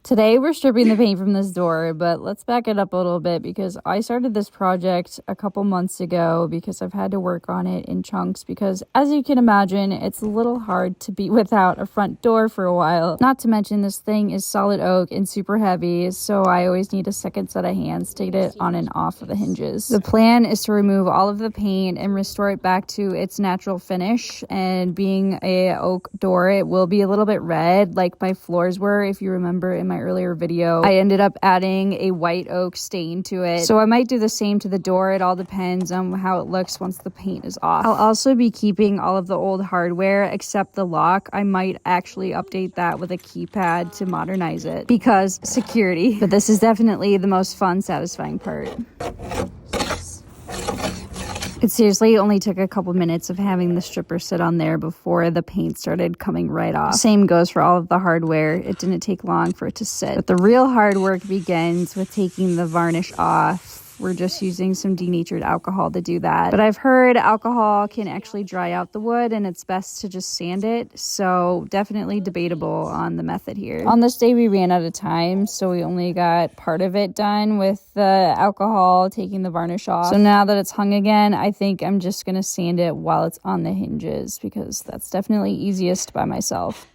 Today we're stripping the paint from this door, but let's back it up a little bit because I started this project a couple months ago because I've had to work on it in chunks because, as you can imagine, it's a little hard to be without a front door for a while. Not to mention this thing is solid oak and super heavy, so I always need a second set of hands to get it on and off of the hinges. The plan is to remove all of the paint and restore it back to its natural finish, and being a oak door, it will be a little bit red like my floors were. If you remember in my earlier video, I ended up adding a white oak stain to it, so I might do the same to the door. It all depends on how it looks once the paint is off. I'll also be keeping all of the old hardware except the lock. I might actually update that with a keypad to modernize it because security, but this is definitely the most fun, satisfying part. It seriously only took a couple minutes of having the stripper sit on there before the paint started coming right off. Same goes for all of the hardware. It didn't take long for it to sit. But the real hard work begins with taking the varnish off. We're just using some denatured alcohol to do that. But I've heard alcohol can actually dry out the wood and it's best to just sand it. So definitely debatable on the method here. On this day we ran out of time, so we only got part of it done with the alcohol, taking the varnish off. So now that it's hung again, I think I'm just gonna sand it while it's on the hinges because that's definitely easiest by myself.